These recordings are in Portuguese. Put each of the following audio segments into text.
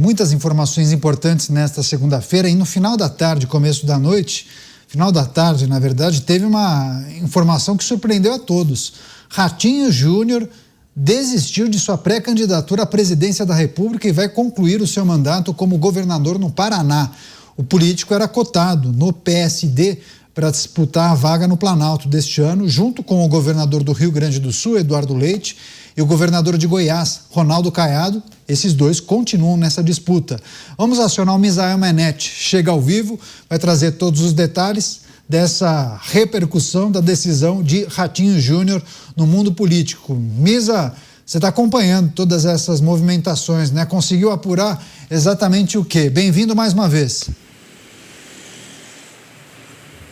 Muitas informações importantes nesta segunda-feira e no final da tarde, começo da noite, final da tarde, na verdade, teve uma informação que surpreendeu a todos. Ratinho Júnior desistiu de sua pré-candidatura à presidência da República e vai concluir o seu mandato como governador no Paraná. O político era cotado no PSD para disputar a vaga no Planalto deste ano, junto com o governador do Rio Grande do Sul, Eduardo Leite, e o governador de Goiás, Ronaldo Caiado. Esses dois continuam nessa disputa. Vamos acionar o Misael Menete, chega ao vivo, vai trazer todos os detalhes dessa repercussão da decisão de Ratinho Júnior no mundo político. Misa, você está acompanhando todas essas movimentações, né? Conseguiu apurar exatamente o quê? Bem-vindo mais uma vez.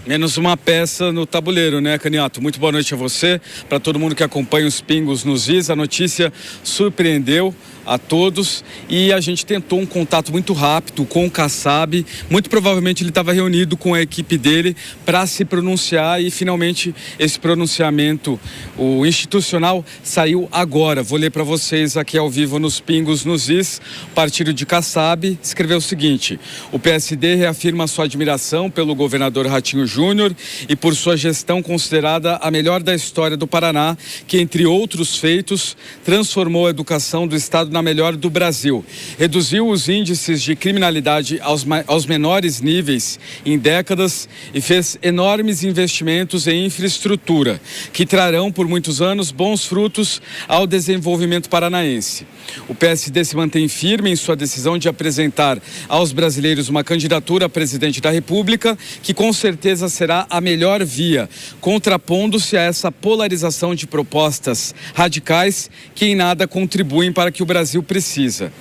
Menos uma peça no tabuleiro, né, Caniato? Muito boa noite a você, para todo mundo que acompanha os Pingos nos Is. A notícia surpreendeu a todos e a gente tentou um contato muito rápido com o Kassab. Muito provavelmente ele estava reunido com a equipe dele para se pronunciar e finalmente esse pronunciamento, o institucional, saiu agora. Vou ler para vocês aqui ao vivo nos Pingos nos Is. O partido de Kassab escreveu o seguinte: o PSD reafirma sua admiração pelo governador Ratinho Júnior e por sua gestão considerada a melhor da história do Paraná, que, entre outros feitos, transformou a educação do estado na melhor do Brasil, reduziu os índices de criminalidade aos menores níveis em décadas e fez enormes investimentos em infraestrutura, que trarão por muitos anos bons frutos ao desenvolvimento paranaense. O PSD se mantém firme em sua decisão de apresentar aos brasileiros uma candidatura a presidente da República, que com certeza será a melhor via, contrapondo-se a essa polarização de propostas radicais que em nada contribuem para que o Brasil precisa.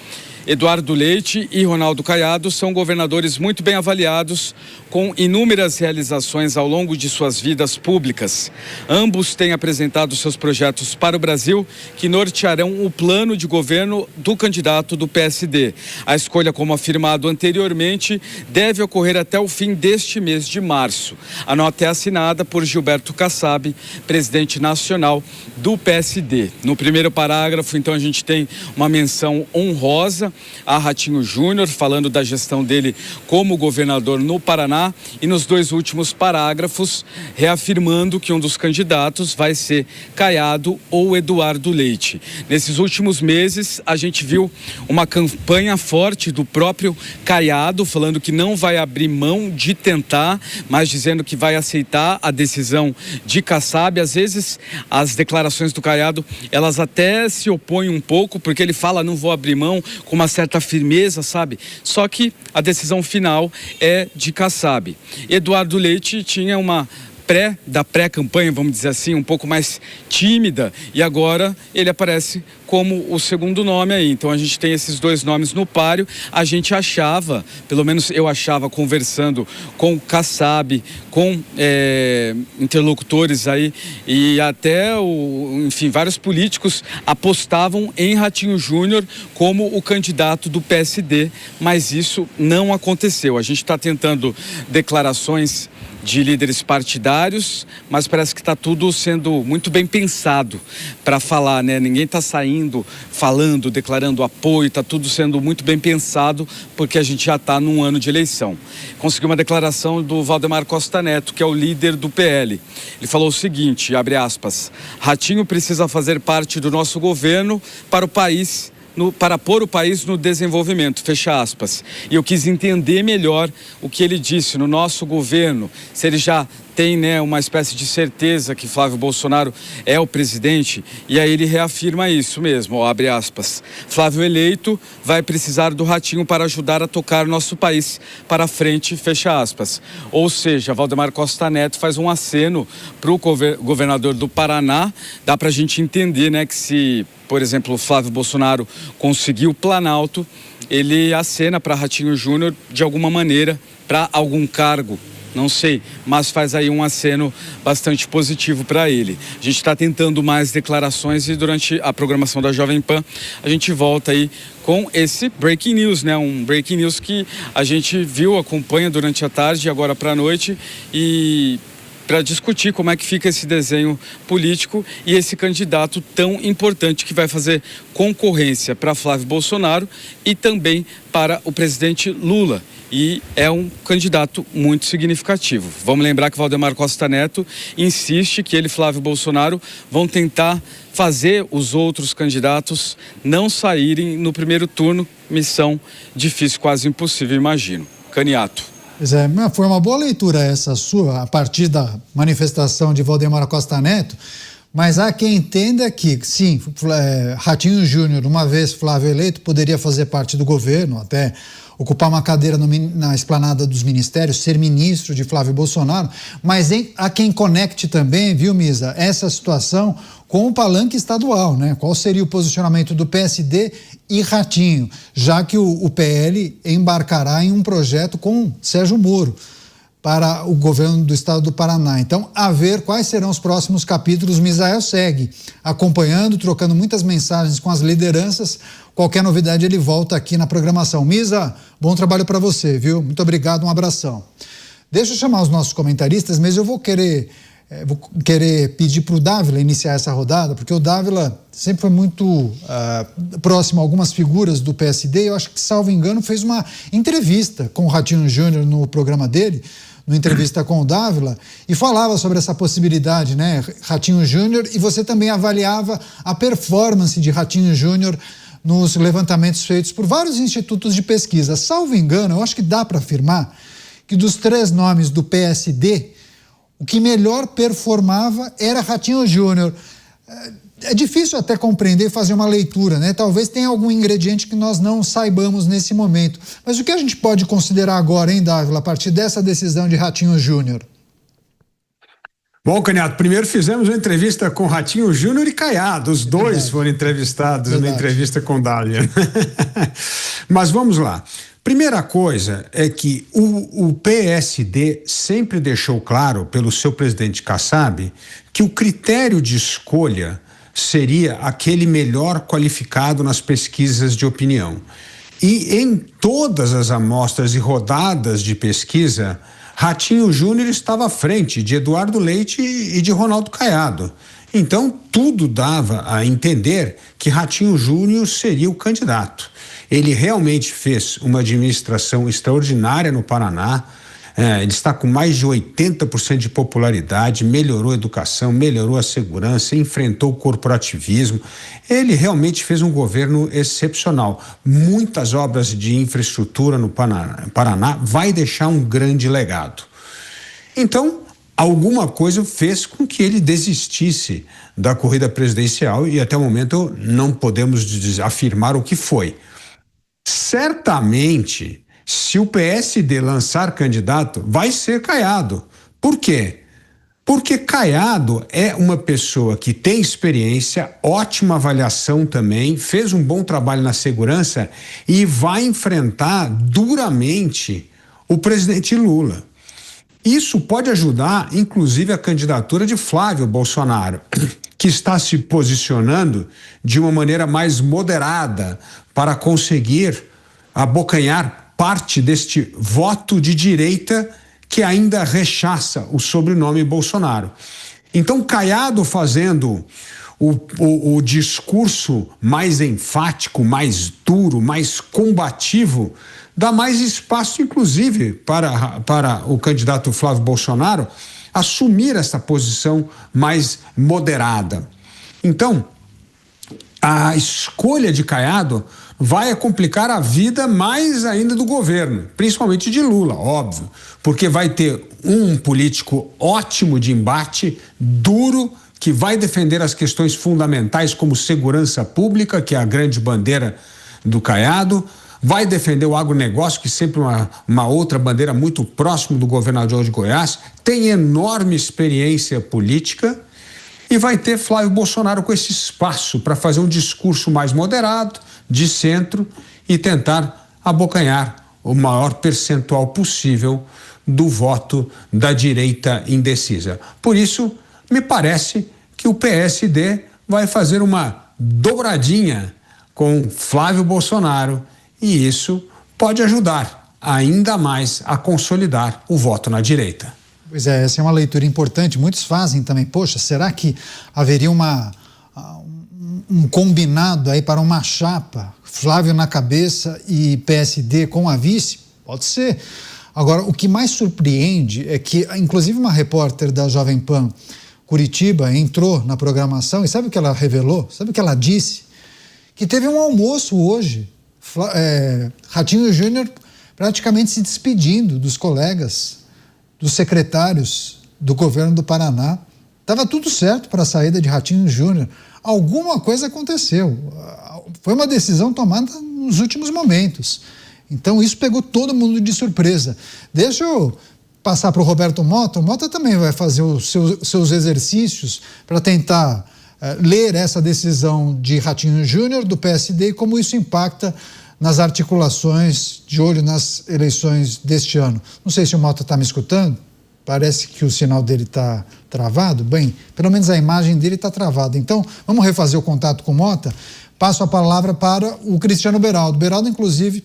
Eduardo Leite e Ronaldo Caiado são governadores muito bem avaliados, com inúmeras realizações ao longo de suas vidas públicas. Ambos têm apresentado seus projetos para o Brasil, que nortearão o plano de governo do candidato do PSD. A escolha, como afirmado anteriormente, deve ocorrer até o fim deste mês de março. A nota é assinada por Gilberto Kassab, presidente nacional do PSD. No primeiro parágrafo, então, a gente tem uma menção honrosa a Ratinho Júnior, falando da gestão dele como governador no Paraná, e nos dois últimos parágrafos reafirmando que um dos candidatos vai ser Caiado ou Eduardo Leite. Nesses últimos meses a gente viu uma campanha forte do próprio Caiado, falando que não vai abrir mão de tentar, mas dizendo que vai aceitar a decisão de Kassab. Às vezes as declarações do Caiado, elas até se opõem um pouco, porque ele fala não vou abrir mão com uma certa firmeza, sabe? Só que a decisão final é de Kassab. Eduardo Leite tinha uma pré-campanha, vamos dizer assim, um pouco mais tímida, e agora ele aparece como o segundo nome aí. Então a gente tem esses dois nomes no páreo. A gente achava, pelo menos eu achava, conversando com o Kassab, com interlocutores aí, e até enfim, vários políticos apostavam em Ratinho Júnior como o candidato do PSD, mas isso não aconteceu. A gente está tentando declarações de líderes partidários, mas parece que está tudo sendo muito bem pensado para falar, né? Ninguém está saindo, falando, declarando apoio, está tudo sendo muito bem pensado, porque a gente já está num ano de eleição. Consegui uma declaração do Valdemar Costa Neto, que é o líder do PL. Ele falou o seguinte, abre aspas: Ratinho precisa fazer parte do nosso governo para o país, para pôr o país no desenvolvimento, fecha aspas. E eu quis entender melhor o que ele disse no nosso governo, se ele já tem, né, uma espécie de certeza que Flávio Bolsonaro é o presidente, e aí ele reafirma isso mesmo, ó, abre aspas: Flávio eleito vai precisar do Ratinho para ajudar a tocar nosso país para frente, fecha aspas. Ou seja, Valdemar Costa Neto faz um aceno para o governador do Paraná. Dá para a gente entender, né, que se, por exemplo, o Flávio Bolsonaro conseguiu o Planalto, ele acena para Ratinho Júnior de alguma maneira, para algum cargo. Não sei, mas faz aí um aceno bastante positivo para ele. A gente está tentando mais declarações e durante a programação da Jovem Pan a gente volta aí com esse breaking news, né? Um breaking news que a gente viu, acompanha durante a tarde e agora para a noite, e para discutir como é que fica esse desenho político e esse candidato tão importante que vai fazer concorrência para Flávio Bolsonaro e também para o presidente Lula. E é um candidato muito significativo. Vamos lembrar que Valdemar Costa Neto insiste que ele e Flávio Bolsonaro vão tentar fazer os outros candidatos não saírem no primeiro turno. Missão difícil, quase impossível, imagino. Caniato. Pois é, foi uma boa leitura essa sua, a partir da manifestação de Valdemar Costa Neto, mas há quem entenda que, sim, Ratinho Júnior, uma vez Flávio eleito, poderia fazer parte do governo, até ocupar uma cadeira na esplanada dos ministérios, ser ministro de Flávio Bolsonaro, mas há quem conecte também, viu, Misa, essa situação com o palanque estadual, né? Qual seria o posicionamento do PSD e Ratinho, já que o PL embarcará em um projeto com Sérgio Moro para o governo do estado do Paraná. Então, a ver quais serão os próximos capítulos. Misael segue acompanhando, trocando muitas mensagens com as lideranças. Qualquer novidade ele volta aqui na programação. Misa, bom trabalho para você, viu? Muito obrigado, um abração. Deixa eu chamar os nossos comentaristas, mas eu vou querer pedir para o Dávila iniciar essa rodada, porque o Dávila sempre foi muito próximo a algumas figuras do PSD. Eu acho que, salvo engano, fez uma entrevista com o Ratinho Júnior no programa dele, no Entrevista com o Dávila, e falava sobre essa possibilidade, né? Ratinho Júnior, e você também avaliava a performance de Ratinho Júnior nos levantamentos feitos por vários institutos de pesquisa. Salvo engano, eu acho que dá para afirmar que dos 3 nomes do PSD, o que melhor performava era Ratinho Júnior. É difícil até compreender e fazer uma leitura, né? Talvez tenha algum ingrediente que nós não saibamos nesse momento. Mas o que a gente pode considerar agora, hein, Dávila, a partir dessa decisão de Ratinho Júnior? Bom, Caniato, primeiro fizemos uma entrevista com Ratinho Júnior e Caiado. Os dois foram entrevistados na entrevista com Dávila. Mas vamos lá. Primeira coisa é que o PSD sempre deixou claro, pelo seu presidente Kassab, que o critério de escolha seria aquele melhor qualificado nas pesquisas de opinião. E em todas as amostras e rodadas de pesquisa, Ratinho Júnior estava à frente de Eduardo Leite e de Ronaldo Caiado. Então, tudo dava a entender que Ratinho Júnior seria o candidato. Ele realmente fez uma administração extraordinária no Paraná. Ele está com mais de 80% de popularidade, melhorou a educação, melhorou a segurança, enfrentou o corporativismo. Ele realmente fez um governo excepcional. Muitas obras de infraestrutura no Paraná, vai deixar um grande legado. Então, alguma coisa fez com que ele desistisse da corrida presidencial e até o momento não podemos afirmar o que foi. Certamente, se o PSD lançar candidato, vai ser Caiado. Por quê? Porque Caiado é uma pessoa que tem experiência, ótima avaliação também, fez um bom trabalho na segurança e vai enfrentar duramente o presidente Lula. Isso pode ajudar, inclusive, a candidatura de Flávio Bolsonaro, que está se posicionando de uma maneira mais moderada para conseguir abocanhar parte deste voto de direita que ainda rechaça o sobrenome Bolsonaro. Então, Caiado fazendo o discurso mais enfático, mais duro, mais combativo, dá mais espaço, inclusive, para o candidato Flávio Bolsonaro assumir essa posição mais moderada. Então, a escolha de Caiado vai complicar a vida mais ainda do governo, principalmente de Lula, óbvio, porque vai ter um político ótimo de embate, duro, que vai defender as questões fundamentais como segurança pública, que é a grande bandeira do Caiado, vai defender o agronegócio, que sempre uma outra bandeira muito próximo do governador de Goiás, tem enorme experiência política, e vai ter Flávio Bolsonaro com esse espaço para fazer um discurso mais moderado, de centro, e tentar abocanhar o maior percentual possível do voto da direita indecisa. Por isso, me parece que o PSD vai fazer uma dobradinha com Flávio Bolsonaro e isso pode ajudar ainda mais a consolidar o voto na direita. Pois é, essa é uma leitura importante. Muitos fazem também. Poxa, será que haveria um combinado aí para uma chapa, Flávio na cabeça e PSD com a vice? Pode ser. Agora, o que mais surpreende é que, inclusive, uma repórter da Jovem Pan Curitiba entrou na programação e sabe o que ela revelou? Sabe o que ela disse? Que teve um almoço hoje. Ratinho Júnior praticamente se despedindo dos colegas, dos secretários do governo do Paraná. Estava tudo certo para a saída de Ratinho Júnior. Alguma coisa aconteceu. Foi uma decisão tomada nos últimos momentos. Então isso pegou todo mundo de surpresa. Deixa eu passar para o Roberto Mota. O Mota também vai fazer os seus exercícios para tentar ler essa decisão de Ratinho Júnior do PSD e como isso impacta nas articulações de olho nas eleições deste ano. Não sei se o Mota está me escutando. Parece que o sinal dele está travado. Bem, pelo menos a imagem dele está travada. Então, vamos refazer o contato com o Mota. Passo a palavra para o Cristiano Beraldo. Beraldo, inclusive,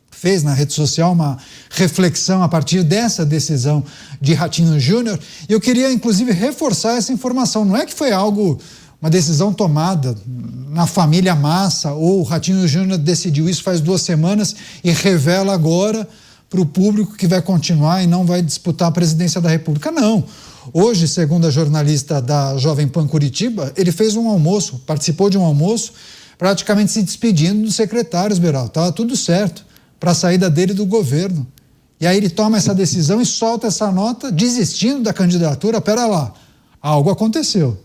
fez na rede social uma reflexão a partir dessa decisão de Ratinho Júnior. E eu queria, inclusive, reforçar essa informação. Não é que foi uma decisão tomada na família Massa, ou o Ratinho Júnior decidiu isso faz 2 semanas e revela agora para o público que vai continuar e não vai disputar a presidência da República. Não. Hoje, segundo a jornalista da Jovem Pan Curitiba, ele fez um almoço, participou de um almoço, praticamente se despedindo dos secretários, Beraldo. Estava tudo certo para a saída dele do governo. E aí ele toma essa decisão e solta essa nota desistindo da candidatura. Pera lá, algo aconteceu.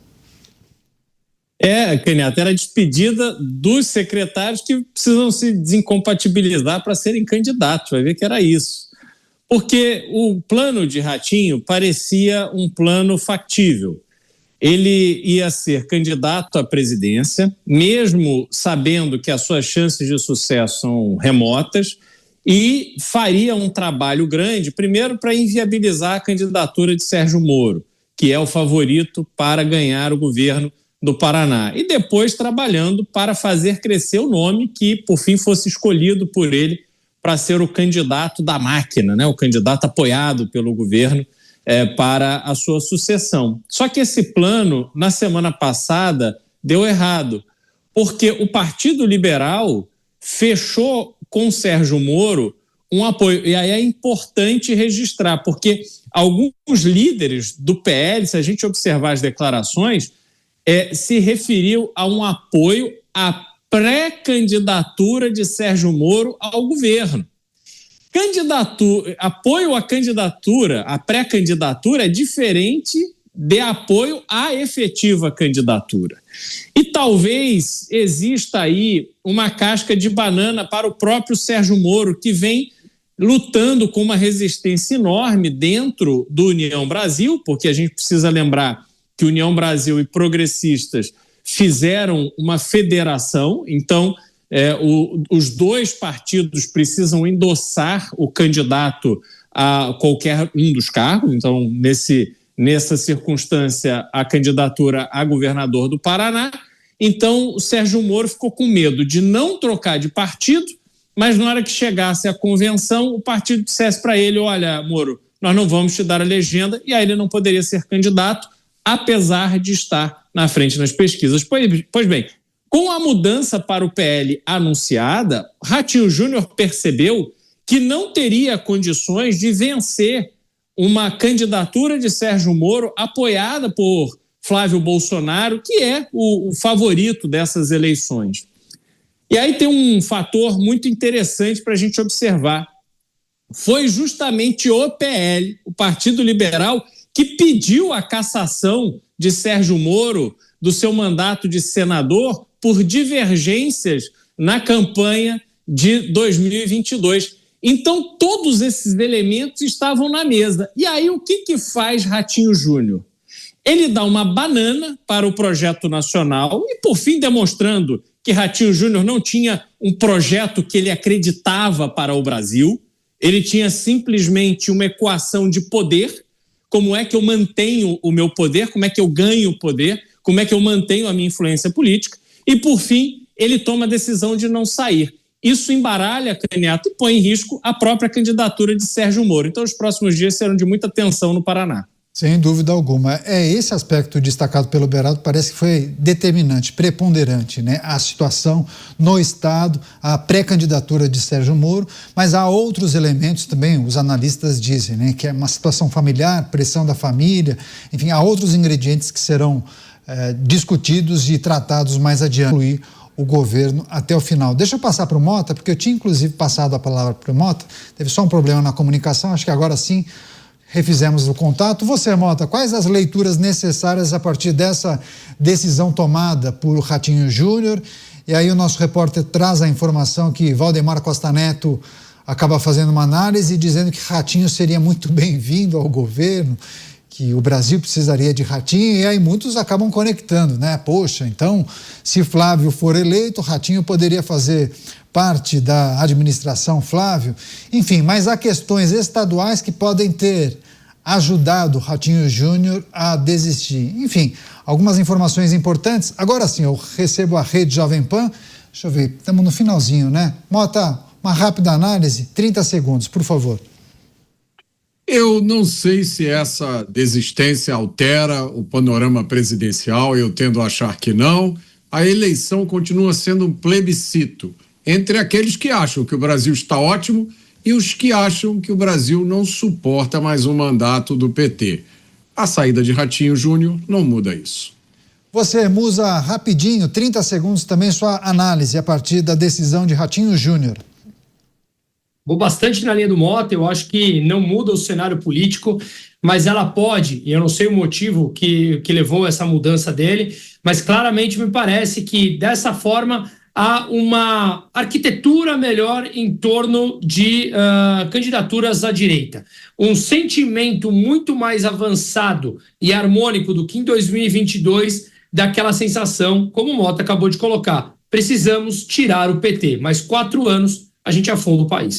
Candidato, era a despedida dos secretários que precisam se desincompatibilizar para serem candidatos. Vai ver que era isso. Porque o plano de Ratinho parecia um plano factível. Ele ia ser candidato à presidência, mesmo sabendo que as suas chances de sucesso são remotas, e faria um trabalho grande, primeiro para inviabilizar a candidatura de Sérgio Moro, que é o favorito para ganhar o governo do Paraná, e depois trabalhando para fazer crescer o nome que, por fim, fosse escolhido por ele para ser o candidato da máquina, né? O candidato apoiado pelo governo para a sua sucessão. Só que esse plano, na semana passada, deu errado, porque o Partido Liberal fechou com Sérgio Moro um apoio. E aí é importante registrar, porque alguns líderes do PL, se a gente observar as declarações, se referiu a um apoio à pré-candidatura de Sérgio Moro ao governo. Apoio à candidatura, à pré-candidatura, é diferente de apoio à efetiva candidatura. E talvez exista aí uma casca de banana para o próprio Sérgio Moro, que vem lutando com uma resistência enorme dentro do União Brasil, porque a gente precisa lembrar que União Brasil e progressistas fizeram uma federação, então os dois partidos precisam endossar o candidato a qualquer um dos cargos. Então, nessa circunstância, a candidatura a governador do Paraná. Então, o Sérgio Moro ficou com medo de não trocar de partido, mas na hora que chegasse a convenção, o partido dissesse para ele: olha, Moro, nós não vamos te dar a legenda, e aí ele não poderia ser candidato, apesar de estar na frente nas pesquisas. Pois bem, com a mudança para o PL anunciada, Ratinho Júnior percebeu que não teria condições de vencer uma candidatura de Sérgio Moro apoiada por Flávio Bolsonaro, que é o favorito dessas eleições. E aí tem um fator muito interessante para a gente observar. Foi justamente o PL, o Partido Liberal, que pediu a cassação de Sérgio Moro do seu mandato de senador por divergências na campanha de 2022. Então, todos esses elementos estavam na mesa. E aí, o que faz Ratinho Júnior? Ele dá uma banana para o projeto nacional e, por fim, demonstrando que Ratinho Júnior não tinha um projeto que ele acreditava para o Brasil, ele tinha simplesmente uma equação de poder. Como é que eu mantenho o meu poder? Como é que eu ganho poder? Como é que eu mantenho a minha influência política? E, por fim, ele toma a decisão de não sair. isso embaralha, Caniato, e põe em risco a própria candidatura de Sérgio Moro. Então, os próximos dias serão de muita tensão no Paraná. Sem dúvida alguma. Esse aspecto destacado pelo Beraldo parece que foi determinante, preponderante, né? A situação no Estado, a pré-candidatura de Sérgio Moro, mas há outros elementos também, os analistas dizem, né? Que é uma situação familiar, pressão da família, enfim, há outros ingredientes que serão discutidos e tratados mais adiante o governo até o final. Deixa eu passar para o Mota, porque eu tinha inclusive passado a palavra para o Mota, teve só um problema na comunicação, acho que agora sim refizemos o contato. Você, Mota, quais as leituras necessárias a partir dessa decisão tomada por Ratinho Júnior? E aí o nosso repórter traz a informação que Valdemar Costa Neto acaba fazendo uma análise dizendo que Ratinho seria muito bem-vindo ao governo, que o Brasil precisaria de Ratinho, e aí muitos acabam conectando, né? Poxa, então, se Flávio for eleito, Ratinho poderia fazer parte da administração Flávio. Enfim, mas há questões estaduais que podem ter ajudado Ratinho Júnior a desistir. Enfim, algumas informações importantes. Agora sim, eu recebo a Rede Jovem Pan. Deixa eu ver, estamos no finalzinho, né? Mota, uma rápida análise, 30 segundos, por favor. Eu não sei se essa desistência altera o panorama presidencial, eu tendo a achar que não. A eleição continua sendo um plebiscito entre aqueles que acham que o Brasil está ótimo e os que acham que o Brasil não suporta mais um mandato do PT. A saída de Ratinho Júnior não muda isso. Você, Musa, rapidinho, 30 segundos também, sua análise a partir da decisão de Ratinho Júnior. Vou bastante na linha do Mota, eu acho que não muda o cenário político, mas ela pode, e eu não sei o motivo que levou essa mudança dele, mas claramente me parece que dessa forma há uma arquitetura melhor em torno de candidaturas à direita. Um sentimento muito mais avançado e harmônico do que em 2022, daquela sensação, como o Mota acabou de colocar, precisamos tirar o PT, mais 4 anos a gente afunda o país.